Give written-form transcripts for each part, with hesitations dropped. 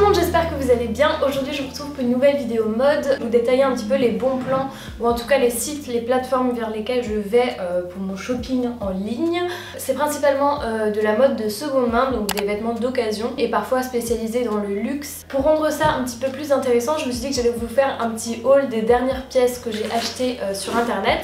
monde, j'espère que vous allez bien. Aujourd'hui je vous retrouve pour une nouvelle vidéo mode. Vous détailler un petit peu les bons plans ou en tout cas les sites, les plateformes vers lesquelles je vais pour mon shopping en ligne. C'est principalement de la mode de seconde main, donc des vêtements d'occasion et parfois spécialisés dans le luxe. Pour rendre ça un petit peu plus intéressant, je me suis dit que j'allais vous faire un petit haul des dernières pièces que j'ai achetées sur internet,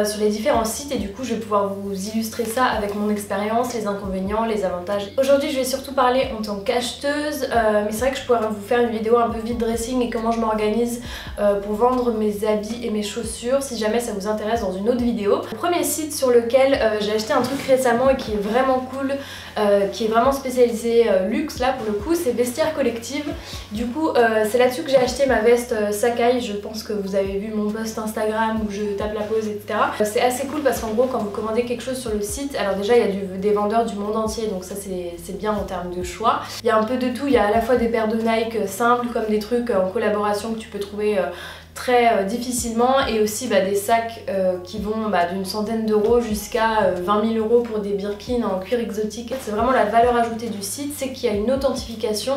sur les différents sites, et du coup je vais pouvoir vous illustrer ça avec mon expérience, les inconvénients, les avantages. Aujourd'hui je vais surtout parler en tant qu'acheteuse, mais c'est vrai que je pourrais vous faire une vidéo un peu vide dressing et comment je m'organise pour vendre mes habits et mes chaussures si jamais ça vous intéresse dans une autre vidéo. Le premier site sur lequel j'ai acheté un truc récemment et qui est vraiment cool, qui est vraiment spécialisé luxe là pour le coup, c'est Vestiaire Collective. Du coup c'est là-dessus que j'ai acheté ma veste Sakai. Je pense que vous avez vu mon post Instagram où je tape la pose, etc. C'est assez cool parce qu'en gros quand vous commandez quelque chose sur le site, alors déjà il y a des vendeurs du monde entier, donc ça c'est bien en termes de choix. Il y a un peu de tout, il y a à la fois des paires de Nike simples comme des trucs en collaboration que tu peux trouver très difficilement, et aussi des sacs qui vont d'une centaine d'euros jusqu'à 20 000 € pour des Birkin en cuir exotique. C'est vraiment la valeur ajoutée du site, c'est qu'il y a une authentification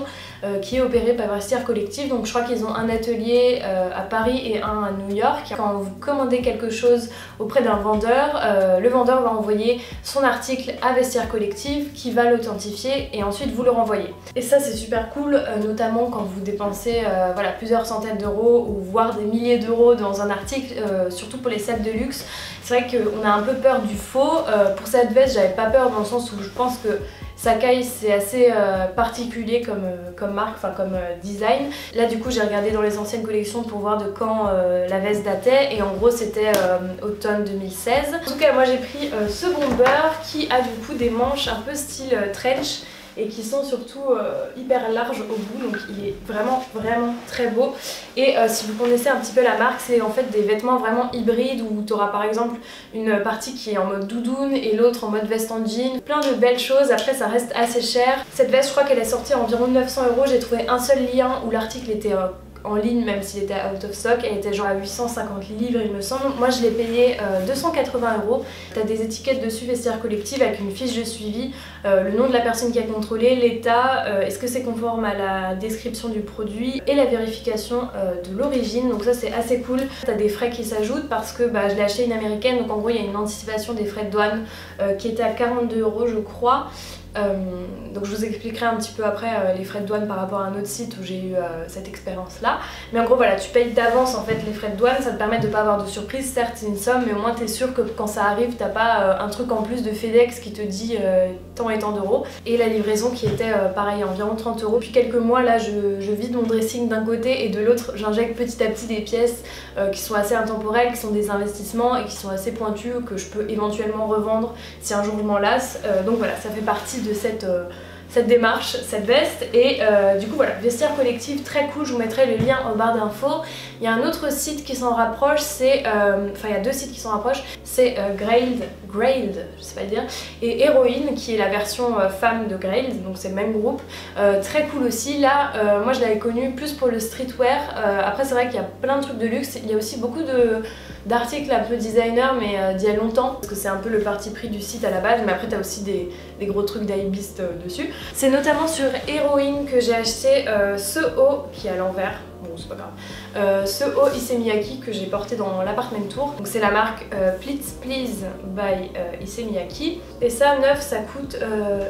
qui est opérée par Vestiaire Collective. Donc je crois qu'ils ont un atelier à Paris et un à New York. Quand vous commandez quelque chose auprès d'un vendeur, le vendeur va envoyer son article à Vestiaire Collective qui va l'authentifier et ensuite vous le renvoyer. Et ça c'est super cool, notamment quand vous dépensez plusieurs centaines d'euros ou voire des milliers d'euros dans un article, surtout pour les sets de luxe. C'est vrai qu'on a un peu peur du faux. Pour cette veste j'avais pas peur dans le sens où je pense que Sakai c'est assez particulier comme marque, enfin comme design. Là du coup j'ai regardé dans les anciennes collections pour voir de quand la veste datait, et en gros c'était automne 2016. En tout cas moi j'ai pris ce bomber qui a du coup des manches un peu style trench et qui sont surtout hyper larges au bout, donc il est vraiment très beau. Et si vous connaissez un petit peu la marque, c'est en fait des vêtements vraiment hybrides où tu auras par exemple une partie qui est en mode doudoune et l'autre en mode veste en jean. Plein de belles choses, après ça reste assez cher. Cette veste je crois qu'elle est sortie à environ 900 €, j'ai trouvé un seul lien où l'article était en ligne, même s'il était out of stock. Elle était genre à 850 livres il me semble. Moi je l'ai payé 280 €. T'as des étiquettes dessus Vestiaire Collective avec une fiche de suivi, le nom de la personne qui a contrôlé, l'état, est-ce que c'est conforme à la description du produit et la vérification de l'origine. Donc ça c'est assez cool. T'as des frais qui s'ajoutent parce que je l'ai acheté une américaine, donc en gros il y a une anticipation des frais de douane qui était à 42 € je crois. Donc je vous expliquerai un petit peu après les frais de douane par rapport à un autre site où j'ai eu cette expérience là. Mais en gros voilà, tu payes d'avance en fait les frais de douane, ça te permet de pas avoir de surprise. Certes c'est une somme, mais au moins t'es sûr que quand ça arrive t'as pas un truc en plus de FedEx qui te dit tant et tant d'euros. Et la livraison qui était pareil environ 30 €. Depuis quelques mois là je vide mon dressing d'un côté et de l'autre j'injecte petit à petit des pièces qui sont assez intemporelles, qui sont des investissements et qui sont assez pointues, que je peux éventuellement revendre si un jour je m'en lasse. Donc voilà, ça fait partie de cette démarche, cette veste. Et du coup voilà, Vestiaire Collective, très cool, je vous mettrai le lien en barre d'infos. Il y a un autre site qui s'en rapproche, c'est il y a deux sites qui s'en rapprochent, c'est Grailed, je sais pas le dire, et Héroïne qui est la version femme de Grailed, donc c'est le même groupe. Très cool aussi. Là moi je l'avais connu plus pour le streetwear. Après c'est vrai qu'il y a plein de trucs de luxe, il y a aussi beaucoup d'articles un peu designer, mais d'il y a longtemps, parce que c'est un peu le parti pris du site à la base, mais après t'as aussi des gros trucs d'hypebeast dessus. C'est notamment sur Héroïne que j'ai acheté ce haut qui est à l'envers. Bon c'est pas grave. Ce haut Issey Miyake que j'ai porté dans l'appartement tour. Donc c'est la marque Please by Issey Miyake. Et ça neuf ça coûte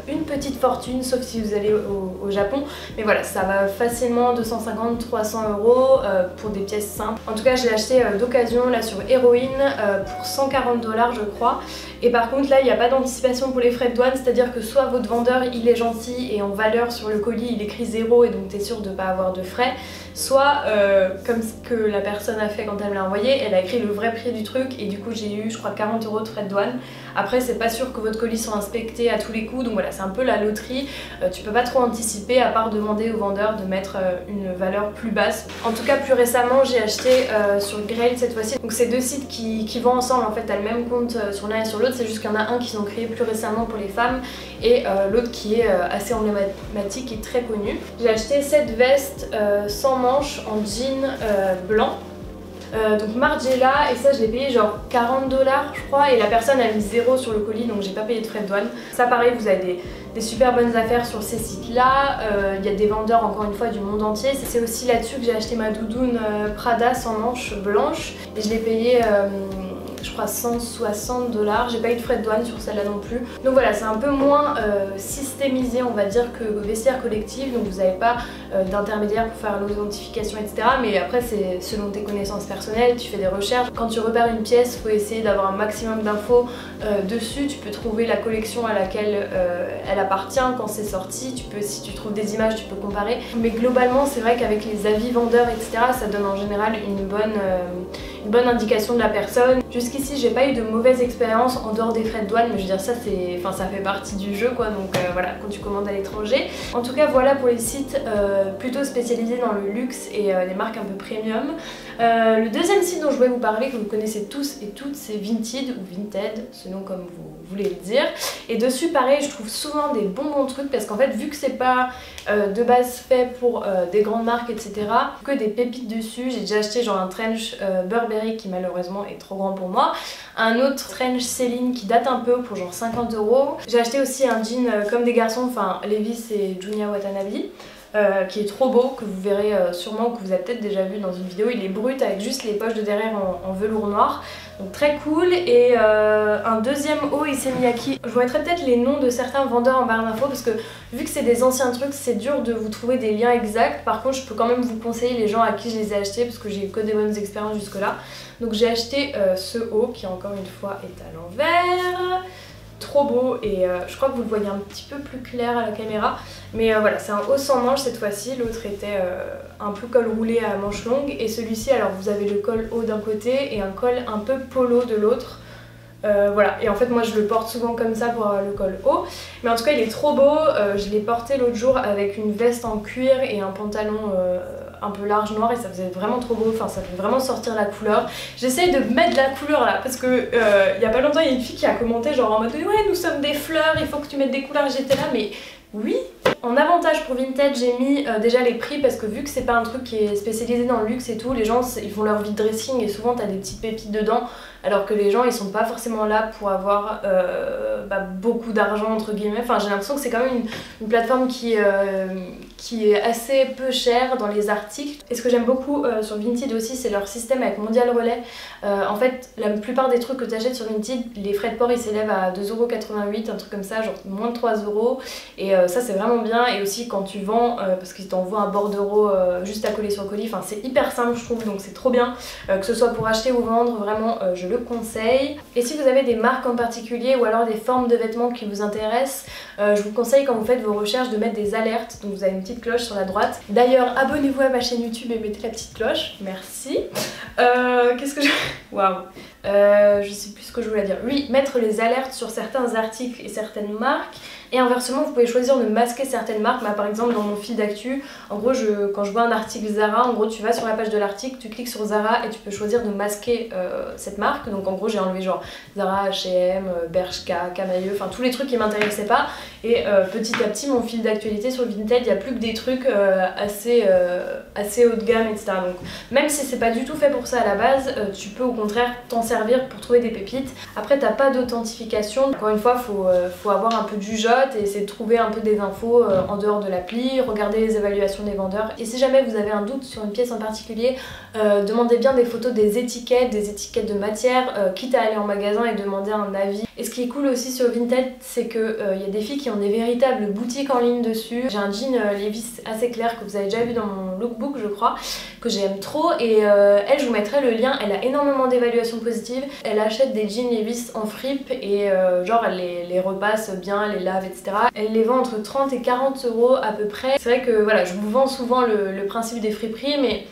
une petite fortune, sauf si vous allez au Japon. Mais voilà, ça va facilement 250-300 € pour des pièces simples. En tout cas je l'ai acheté d'occasion là sur Héroïne pour 140 $ je crois. Et par contre là il n'y a pas d'anticipation pour les frais de douane, c'est-à-dire que soit votre vendeur il est gentil et en valeur sur le colis il écrit 0 et donc t'es sûr de pas avoir de frais, soit comme ce que la personne a fait quand elle me l'a envoyé, elle a écrit le vrai prix du truc et du coup j'ai eu je crois 40 € de frais de douane. Après c'est pas sûr que votre colis soit inspecté à tous les coups, donc voilà c'est un peu la loterie. Tu peux pas trop anticiper à part demander au vendeur de mettre une valeur plus basse. En tout cas plus récemment j'ai acheté sur Grailed cette fois-ci. Donc c'est deux sites qui vont ensemble en fait, t'as le même compte sur l'un et sur l'autre, c'est juste qu'il y en a un qu'ils ont créé plus récemment pour les femmes et l'autre qui est assez emblématique et très connu. J'ai acheté cette veste sans manches en jean blanc. Donc Margiela, et ça je l'ai payé genre 40 $ je crois, et la personne a mis 0 sur le colis, donc j'ai pas payé de frais de douane. Ça pareil, vous avez des super bonnes affaires sur ces sites là, il y a des vendeurs encore une fois du monde entier. C'est aussi là-dessus que j'ai acheté ma doudoune Prada sans manches blanche, et je l'ai payé je crois 160 $, j'ai pas eu de frais de douane sur celle-là non plus. Donc voilà, c'est un peu moins systémisé on va dire que Vestiaire Collective, donc vous n'avez pas d'intermédiaire pour faire l'authentification etc. Mais après c'est selon tes connaissances personnelles, tu fais des recherches. Quand tu repères une pièce, il faut essayer d'avoir un maximum d'infos dessus. Tu peux trouver la collection à laquelle elle appartient, quand c'est sorti, si tu trouves des images tu peux comparer. Mais globalement c'est vrai qu'avec les avis vendeurs etc. ça donne en général une bonne indication de la personne. Jusqu'ici j'ai pas eu de mauvaise expérience en dehors des frais de douane, mais je veux dire ça ça fait partie du jeu quoi, donc voilà, quand tu commandes à l'étranger. En tout cas voilà pour les sites plutôt spécialisés dans le luxe et les marques un peu premium. Le deuxième site dont je voulais vous parler, que vous connaissez tous et toutes, c'est Vinted ou Vinted, selon comme vous voulez le dire. Et dessus pareil, je trouve souvent des bons trucs parce qu'en fait vu que c'est pas de base fait pour des grandes marques etc, que des pépites dessus. J'ai déjà acheté genre un trench Burberry qui malheureusement est trop grand pour moi, un autre trench Céline qui date un peu pour genre 50 €. J'ai acheté aussi un jean comme des garçons, enfin Levi's et Junya Watanabe, qui est trop beau, que vous verrez sûrement, que vous avez peut-être déjà vu dans une vidéo. Il est brut avec juste les poches de derrière en velours noir, donc très cool. Et un deuxième haut Issey Miyake. Je vous mettrai peut-être les noms de certains vendeurs en barre d'infos parce que vu que c'est des anciens trucs, c'est dur de vous trouver des liens exacts. Par contre je peux quand même vous conseiller les gens à qui je les ai achetés parce que j'ai eu que des bonnes expériences jusque là. Donc j'ai acheté ce haut qui encore une fois est à l'envers. Trop beau, et je crois que vous le voyez un petit peu plus clair à la caméra, mais voilà, c'est un haut sans manche cette fois-ci. L'autre était un peu col roulé à manches longues, et celui-ci alors vous avez le col haut d'un côté et un col un peu polo de l'autre. Voilà, et en fait moi je le porte souvent comme ça pour avoir le col haut, mais en tout cas il est trop beau. Je l'ai porté l'autre jour avec une veste en cuir et un pantalon un peu large noir, et ça faisait vraiment trop beau, enfin ça fait vraiment sortir la couleur. J'essaye de mettre de la couleur là parce que il y a pas longtemps il y a une fille qui a commenté genre en mode ouais nous sommes des fleurs, il faut que tu mettes des couleurs. J'étais là mais oui. En avantage pour Vinted, j'ai mis déjà les prix parce que vu que c'est pas un truc qui est spécialisé dans le luxe et tout, les gens ils font leur vide dressing et souvent t'as des petites pépites dedans, alors que les gens ils sont pas forcément là pour avoir beaucoup d'argent entre guillemets. Enfin j'ai l'impression que c'est quand même une plateforme qui est assez peu chère dans les articles. Et ce que j'aime beaucoup sur Vinted aussi, c'est leur système avec Mondial Relais. En fait la plupart des trucs que tu achètes sur Vinted, les frais de port ils s'élèvent à 2,88 €, un truc comme ça, genre moins de 3 €, et ça c'est vraiment bien. Et aussi quand tu vends, parce qu'ils t'envoient un bordereau juste à coller sur le colis, enfin c'est hyper simple je trouve, donc c'est trop bien, que ce soit pour acheter ou vendre, vraiment je le conseille. Et si vous avez des marques en particulier ou alors des formes de vêtements qui vous intéressent, je vous conseille quand vous faites vos recherches de mettre des alertes, donc vous avez une petite cloche sur la droite. D'ailleurs abonnez-vous à ma chaîne YouTube et mettez la petite cloche, merci. Qu'est-ce que je... Waouh, je sais plus ce que je voulais dire. Oui, mettre les alertes sur certains articles et certaines marques. Et inversement, vous pouvez choisir de masquer certaines marques. Par exemple, dans mon fil d'actu, en gros, quand je vois un article Zara, en gros, tu vas sur la page de l'article, tu cliques sur Zara et tu peux choisir de masquer cette marque. Donc en gros, j'ai enlevé genre Zara, H&M, Bershka, Camaïeu, enfin tous les trucs qui m'intéressaient pas. Et petit à petit, mon fil d'actualité sur Vinted, il n'y a plus que des trucs assez haut de gamme, etc. Donc même si c'est pas du tout fait pour ça à la base, tu peux au contraire t'en servir pour trouver des pépites. Après, t'as pas d'authentification. Encore une fois, faut avoir un peu du jeu et essayer de trouver un peu des infos en dehors de l'appli, regarder les évaluations des vendeurs. Et si jamais vous avez un doute sur une pièce en particulier, demandez bien des photos des étiquettes de matière, quitte à aller en magasin et demander un avis. Et ce qui est cool aussi sur Vinted, c'est qu'il y a des filles qui ont des véritables boutiques en ligne dessus. J'ai un jean Levi's assez clair que vous avez déjà vu dans mon lookbook je crois, que j'aime trop, et elle, je vous mettrai le lien. Elle a énormément d'évaluations positives, elle achète des jeans Levi's en fripe et genre elle les repasse bien, elle les lave, etc. Elle les vend entre 30 et 40 € à peu près. C'est vrai que voilà, je vous vends souvent le principe des friperies, mais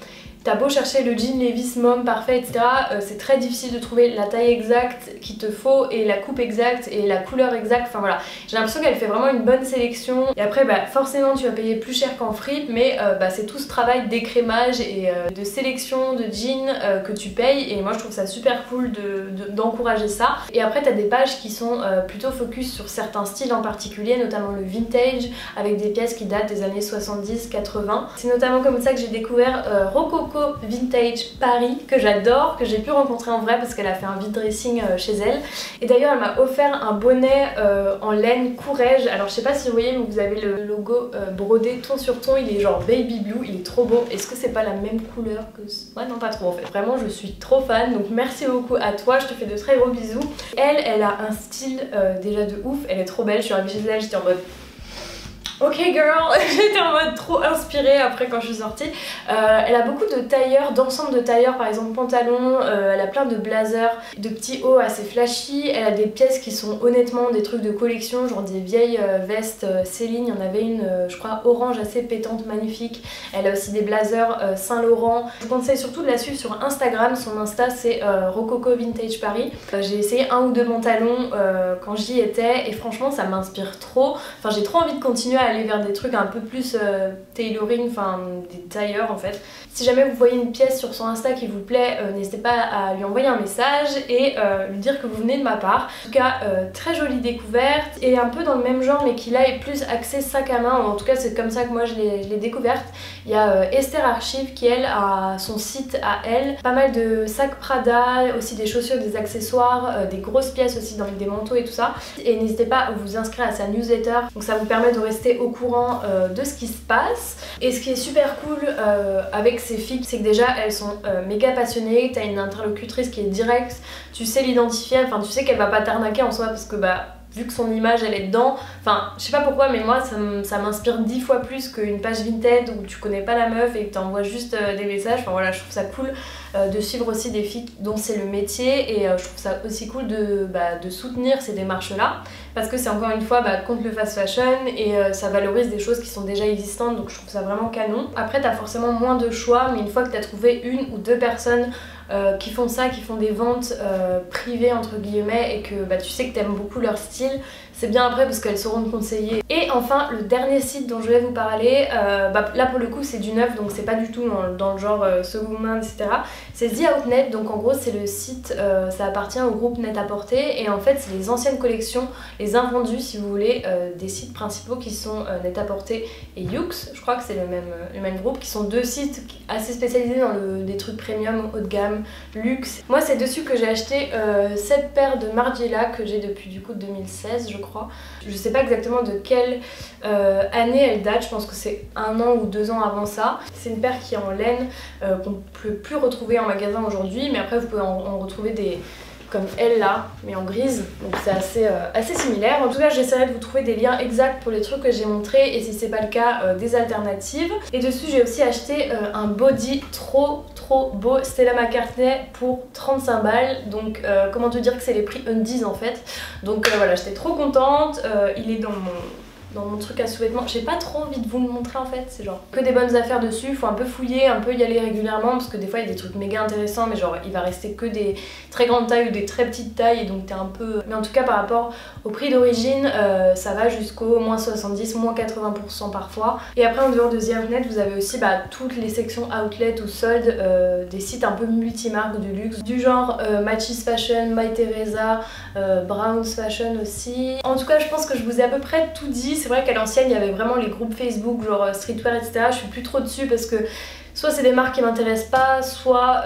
t'as beau chercher le jean Levi's mom parfait, etc. C'est très difficile de trouver la taille exacte qu'il te faut et la coupe exacte et la couleur exacte. Enfin voilà, j'ai l'impression qu'elle fait vraiment une bonne sélection. Et après forcément tu vas payer plus cher qu'en fripe, mais c'est tout ce travail d'écrémage et de sélection de jeans que tu payes, et moi je trouve ça super cool d'encourager ça. Et après t'as des pages qui sont plutôt focus sur certains styles en particulier, notamment le vintage avec des pièces qui datent des années 70-80. C'est notamment comme ça que j'ai découvert Rococo, Rococo Vintage Paris que j'adore, que j'ai pu rencontrer en vrai parce qu'elle a fait un vide dressing chez elle. Et d'ailleurs elle m'a offert un bonnet en laine Courrèges. Alors je sais pas si vous voyez mais vous avez le logo brodé ton sur ton, il est genre baby blue, il est trop beau. Est-ce que c'est pas la même couleur que... Ouais non pas trop en fait. Vraiment je suis trop fan donc merci beaucoup à toi, je te fais de très gros bisous. Elle a un style déjà de ouf, elle est trop belle, je suis arrivée chez elle, j'étais en mode... Ok girl, j'étais en mode trop inspirée après quand je suis sortie. Elle a beaucoup de tailleurs, d'ensemble de tailleurs, par exemple pantalons, elle a plein de blazers, de petits hauts assez flashy, elle a des pièces qui sont honnêtement des trucs de collection, genre des vieilles vestes Céline, il y en avait une je crois orange assez pétante, magnifique. Elle a aussi des blazers Saint-Laurent. Je vous conseille surtout de la suivre sur Instagram, son Insta c'est Rococo Vintage Paris. J'ai essayé un ou deux pantalons quand j'y étais et franchement ça m'inspire trop, enfin j'ai trop envie de continuer à aller vers des trucs un peu plus tailoring, enfin des tailleurs en fait. Si jamais vous voyez une pièce sur son Insta qui vous plaît, n'hésitez pas à lui envoyer un message et lui dire que vous venez de ma part. En tout cas, très jolie découverte et un peu dans le même genre mais qui là est plus axé sac à main, en tout cas c'est comme ça que moi je l'ai découverte. Il y a Esther Archive qui elle a son site à elle, pas mal de sacs Prada, aussi des chaussures, des accessoires, des grosses pièces aussi avec des manteaux et tout ça. Et n'hésitez pas à vous inscrire à sa newsletter, donc ça vous permet de rester au courant de ce qui se passe. Et ce qui est super cool avec ces filles, c'est que déjà elles sont méga passionnées, t'as une interlocutrice qui est directe, tu sais l'identifier, enfin tu sais qu'elle va pas t'arnaquer en soi parce que bah vu que son image elle est dedans, enfin je sais pas pourquoi mais moi ça m'inspire 10 fois plus qu'une page Vinted où tu connais pas la meuf et que t'envoies juste des messages. Enfin voilà, je trouve ça cool de suivre aussi des filles dont c'est le métier et je trouve ça aussi cool de soutenir ces démarches là parce que c'est encore une fois contre le fast fashion et ça valorise des choses qui sont déjà existantes, donc je trouve ça vraiment canon. Après t'as forcément moins de choix mais une fois que t'as trouvé une ou deux personnes qui font ça, qui font des ventes privées entre guillemets et que tu sais que t'aimes beaucoup leur style, c'est bien après parce qu'elles sauront te conseiller. Et enfin le dernier site dont je vais vous parler, là pour le coup c'est du neuf donc c'est pas du tout dans le genre seconde main etc. C'est The Outnet, donc en gros c'est le site, ça appartient au groupe Net-a-Porter et en fait c'est les anciennes collections, les invendus si vous voulez, des sites principaux qui sont Net-a-Porter et Yoox, je crois que c'est le même groupe, qui sont deux sites assez spécialisés dans des trucs premium, haut de gamme, luxe. Moi c'est dessus que j'ai acheté cette paire de Margiela que j'ai depuis du coup 2016 je crois. Je sais pas exactement de quelle année elle date, je pense que c'est 1 an ou 2 ans avant ça. C'est une paire qui est en laine qu'on ne peut plus retrouver en magasin aujourd'hui, mais après vous pouvez en retrouver des comme elle là, mais en grise, donc c'est assez similaire. En tout cas j'essaierai de vous trouver des liens exacts pour les trucs que j'ai montrés et si c'est pas le cas des alternatives. Et dessus j'ai aussi acheté un body trop beau Stella McCartney pour 35 balles, donc comment te dire que c'est les prix Undies en fait. Donc voilà, j'étais trop contente, il est dans mon truc à sous-vêtements. J'ai pas trop envie de vous le montrer en fait, c'est genre que des bonnes affaires dessus, faut un peu fouiller, un peu y aller régulièrement parce que des fois il y a des trucs méga intéressants mais genre il va rester que des très grandes tailles ou des très petites tailles et donc t'es un peu... Mais en tout cas par rapport au prix d'origine, ça va jusqu'au moins 70, moins 80% parfois. Et après en dehors de The Outnet, vous avez aussi toutes les sections outlet ou soldes, des sites un peu multimarques de luxe, du genre Matches Fashion, My Teresa, Browns Fashion aussi. En tout cas je pense que je vous ai à peu près tout dit. C'est vrai qu'à l'ancienne il y avait vraiment les groupes Facebook genre streetwear etc. Je suis plus trop dessus parce que soit c'est des marques qui m'intéressent pas, soit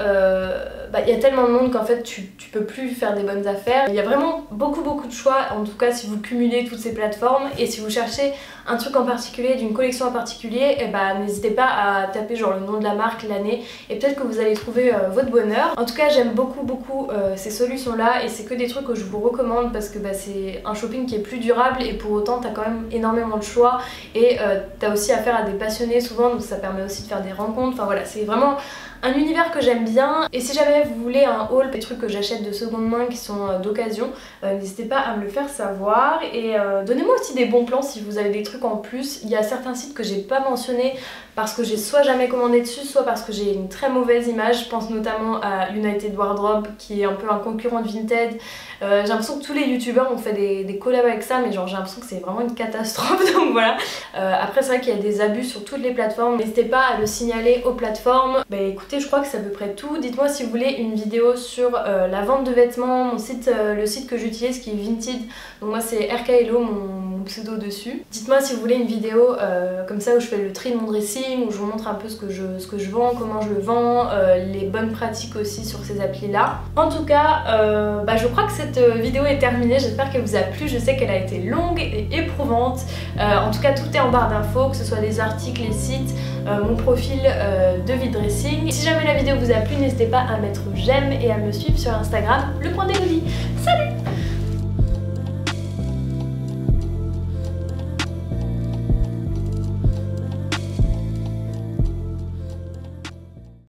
il y a tellement de monde qu'en fait tu peux plus faire des bonnes affaires. Il y a vraiment beaucoup de choix, en tout cas si vous cumulez toutes ces plateformes et si vous cherchez un truc en particulier, d'une collection en particulier, n'hésitez pas à taper genre le nom de la marque, l'année et peut-être que vous allez trouver votre bonheur. En tout cas j'aime beaucoup ces solutions là et c'est que des trucs que je vous recommande parce que c'est un shopping qui est plus durable et pour autant t'as quand même énormément de choix et t'as aussi affaire à des passionnés souvent donc ça permet aussi de faire des rencontres. Enfin voilà, c'est vraiment un univers que j'aime bien et si jamais vous voulez un haul, des trucs que j'achète de seconde main qui sont d'occasion, n'hésitez pas à me le faire savoir et donnez-moi aussi des bons plans si vous avez des trucs en plus. Il y a certains sites que j'ai pas mentionnés parce que j'ai soit jamais commandé dessus, soit parce que j'ai une très mauvaise image. Je pense notamment à United Wardrobe qui est un peu un concurrent de Vinted. J'ai l'impression que tous les youtubeurs ont fait des collabs avec ça mais genre j'ai l'impression que c'est vraiment une catastrophe donc voilà. Après c'est vrai qu'il y a des abus sur toutes les plateformes, n'hésitez pas à le signaler aux plateformes. Écoutez, écoutez, je crois que c'est à peu près tout. Dites-moi si vous voulez une vidéo sur la vente de vêtements, mon site, le site que j'utilise qui est Vinted. Donc moi c'est RKLO, mon pseudo dessus. Dites-moi si vous voulez une vidéo comme ça où je fais le tri de mon dressing, où je vous montre un peu ce que je vends, comment je le vends, les bonnes pratiques aussi sur ces applis là. En tout cas, je crois que cette vidéo est terminée, j'espère qu'elle vous a plu, je sais qu'elle a été longue et éprouvante. En tout cas tout est en barre d'infos, que ce soit les articles, les sites, mon profil de Vidressing. Si jamais la vidéo vous a plu, n'hésitez pas à mettre j'aime et à me suivre sur Instagram, le point d'Elodie. Salut!